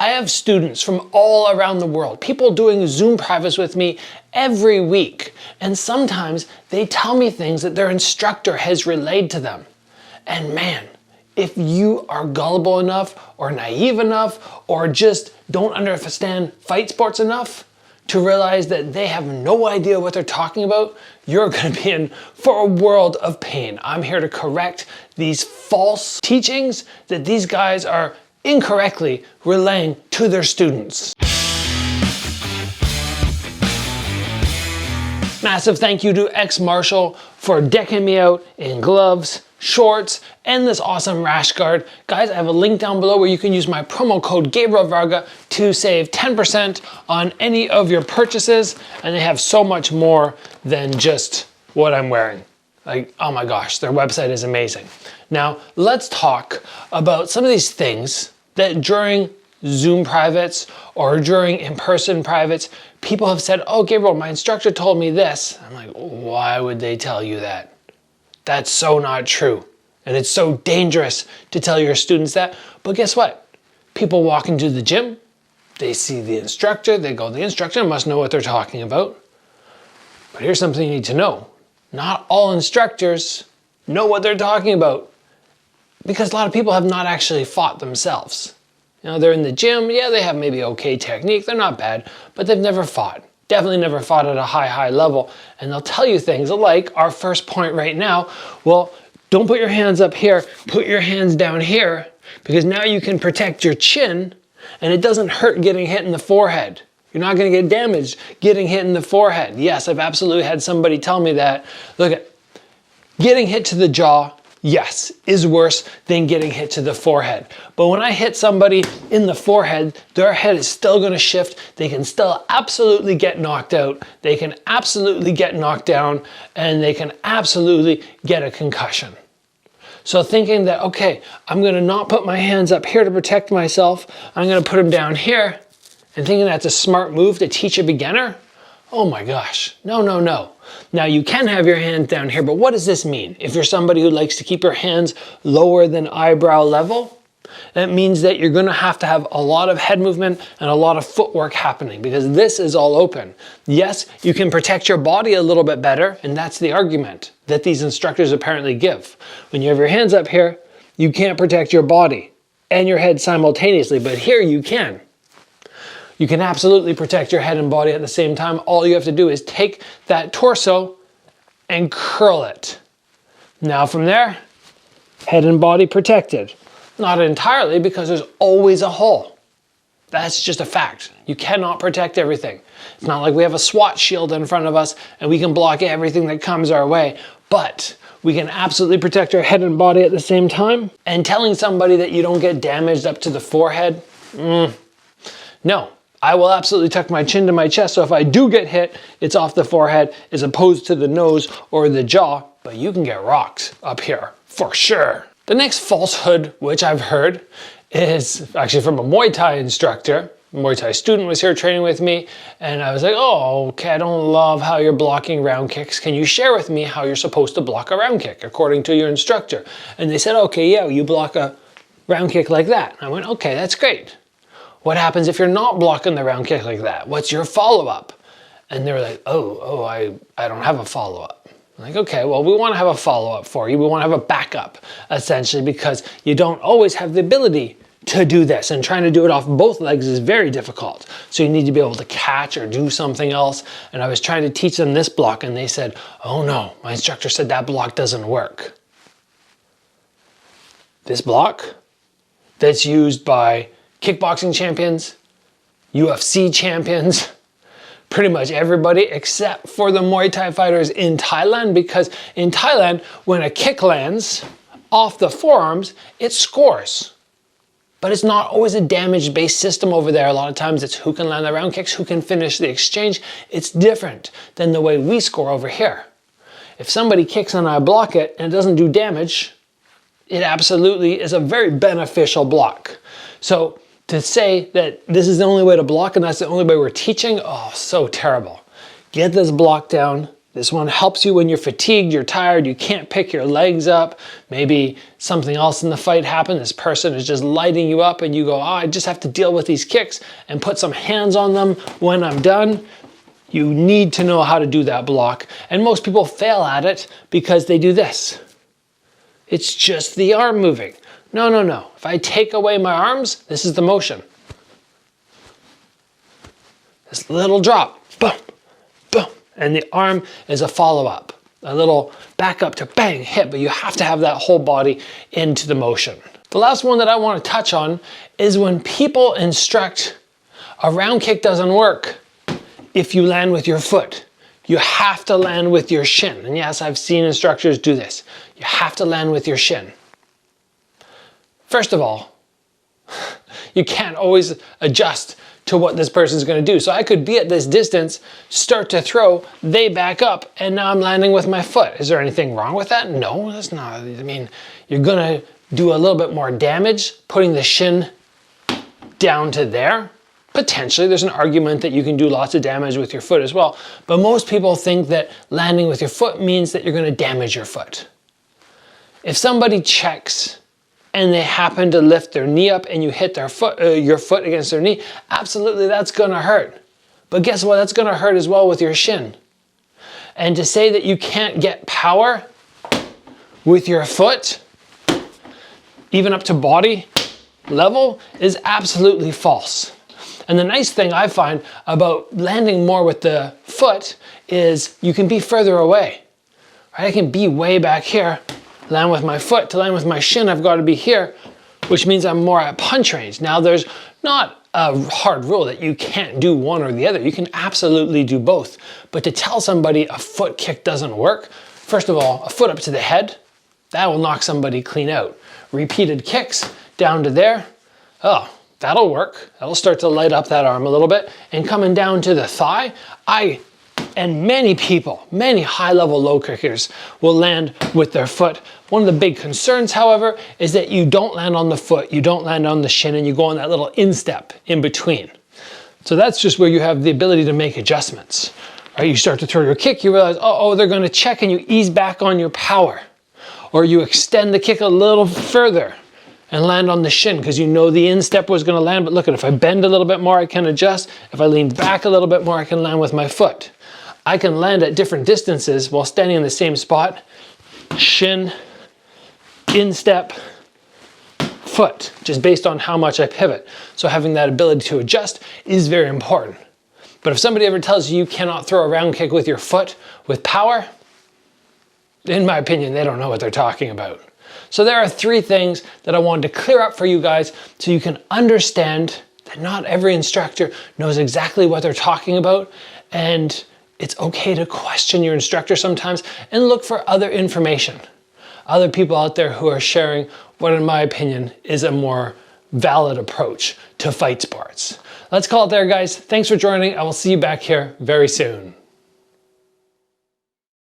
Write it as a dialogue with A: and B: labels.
A: I have students from all around the world, people doing Zoom privates with me every week. And sometimes they tell me things that their instructor has relayed to them. And man, if you are gullible enough or naive enough or just don't understand fight sports enough to realize that they have no idea what they're talking about, you're gonna be in for a world of pain. I'm here to correct these false teachings that these guys are incorrectly relaying to their students. Massive thank you to XMartial for decking me out in gloves, shorts, and this awesome rash guard. Guys, I have a link down below where you can use my promo code Gabriel Varga to save 10% on any of your purchases. And they have so much more than just what I'm wearing. Like, oh my gosh, their website is amazing. Now, let's talk about some of these things that during Zoom privates or during in-person privates, people have said, oh, Gabriel, my instructor told me this. I'm like, why would they tell you that? That's so not true. And it's so dangerous to tell your students that. But guess what? People walk into the gym, they see the instructor, they go, the instructor must know what they're talking about. But here's something you need to know. Not all instructors know what they're talking about because a lot of people have not actually fought themselves. You know, they're in the gym, yeah, they have maybe okay technique, they're not bad, but they've never fought. Definitely never fought at a high level. And they'll tell you things like our first point right now, well, don't put your hands up here, put your hands down here, because now you can protect your chin and it doesn't hurt getting hit in the forehead. You're not gonna get damaged getting hit in the forehead. Yes, I've absolutely had somebody tell me that. Look at, getting hit to the jaw, yes, is worse than getting hit to the forehead. But when I hit somebody in the forehead, their head is still gonna shift. They can still absolutely get knocked out. They can absolutely get knocked down, and they can absolutely get a concussion. So thinking that, okay, I'm gonna not put my hands up here to protect myself, I'm gonna put them down here, and thinking that's a smart move to teach a beginner, oh my gosh, no, no, no. Now you can have your hands down here, but what does this mean? If you're somebody who likes to keep your hands lower than eyebrow level, that means that you're gonna have to have a lot of head movement and a lot of footwork happening because this is all open. Yes, you can protect your body a little bit better, and that's the argument that these instructors apparently give. When you have your hands up here, you can't protect your body and your head simultaneously, but here you can. You can absolutely protect your head and body at the same time. All you have to do is take that torso and curl it. Now from there, head and body protected. Not entirely, because there's always a hole. That's just a fact. You cannot protect everything. It's not like we have a SWAT shield in front of us and we can block everything that comes our way, but we can absolutely protect our head and body at the same time. And telling somebody that you don't get damaged up to the forehead, no. I will absolutely tuck my chin to my chest, so if I do get hit, it's off the forehead as opposed to the nose or the jaw, but you can get rocked up here, for sure. The next falsehood, which I've heard, is actually from a Muay Thai instructor. A Muay Thai student was here training with me, and I was like, oh, okay, I don't love how you're blocking round kicks. Can you share with me how you're supposed to block a round kick according to your instructor? And they said, okay, yeah, you block a round kick like that. I went, okay, that's great. What happens if you're not blocking the round kick like that? What's your follow-up? And they were like, I don't have a follow-up. I'm like, okay, well, we want to have a follow-up for you. We want to have a backup, essentially, because you don't always have the ability to do this, and trying to do it off both legs is very difficult. So you need to be able to catch or do something else. And I was trying to teach them this block, and they said, oh no, my instructor said that block doesn't work. This block that's used by kickboxing champions, UFC champions, pretty much everybody except for the Muay Thai fighters in Thailand, because in Thailand, when a kick lands off the forearms, it scores. But it's not always a damage-based system over there. A lot of times it's who can land the round kicks, who can finish the exchange. It's different than the way we score over here. If somebody kicks and I block it and it doesn't do damage, it absolutely is a very beneficial block. So to say that this is the only way to block and that's the only way we're teaching, oh, so terrible. Get this block down, This one helps you when you're fatigued, you're tired, you can't pick your legs up. Maybe something else in the fight happened. This person is just lighting you up and you go, oh, I just have to deal with these kicks and put some hands on them when I'm done. You need to know how to do that block. And most people fail at it because they do this. It's just the arm moving. No, no, no. If I take away my arms, this is the motion. This little drop, boom, boom. And the arm is a follow-up, a little back up to bang, hit, but you have to have that whole body into the motion. The last one that I want to touch on is when people instruct a round kick doesn't work if you land with your foot. You have to land with your shin. And yes, I've seen instructors do this. You have to land with your shin. First of all, you can't always adjust to what this person's going to do. So I could be at this distance, start to throw, they back up, and now I'm landing with my foot. Is there anything wrong with that? No, that's not. I mean, you're going to do a little bit more damage putting the shin down to there. Potentially, there's an argument that you can do lots of damage with your foot as well. But most people think that landing with your foot means that you're going to damage your foot. If somebody checks and they happen to lift their knee up and you hit their foot, your foot against their knee, absolutely that's gonna hurt. But guess what? That's gonna hurt as well with your shin. And to say that you can't get power with your foot, even up to body level, is absolutely false. And the nice thing I find about landing more with the foot is you can be further away. Right? I can be way back here, land with my foot. To land with my shin, I've got to be here, which means I'm more at punch range. Now, there's not a hard rule that you can't do one or the other. You can absolutely do both. But to tell somebody a foot kick doesn't work, first of all, a foot up to the head, that will knock somebody clean out. Repeated kicks down to there, oh, that'll work. That'll start to light up that arm a little bit. And coming down to the thigh, and many people, many high-level low kickers will land with their foot. One of the big concerns, however, is that you don't land on the foot, you don't land on the shin, and you go on that little instep in between. So that's just where you have the ability to make adjustments. Right? You start to throw your kick, you realize, oh, they're gonna check, and you ease back on your power. Or you extend the kick a little further and land on the shin because you know the instep was gonna land, but look at, if I bend a little bit more, I can adjust. If I lean back a little bit more, I can land with my foot. I can land at different distances while standing in the same spot. Shin, instep, foot, just based on how much I pivot. So having that ability to adjust is very important. But if somebody ever tells you you cannot throw a round kick with your foot with power, in my opinion, they don't know what they're talking about. So there are 3 things that I wanted to clear up for you guys so you can understand that not every instructor knows exactly what they're talking about, and it's okay to question your instructor sometimes and look for other information. Other people out there who are sharing what, in my opinion, is a more valid approach to fight sports. Let's call it there, guys. Thanks for joining. I will see you back here very soon.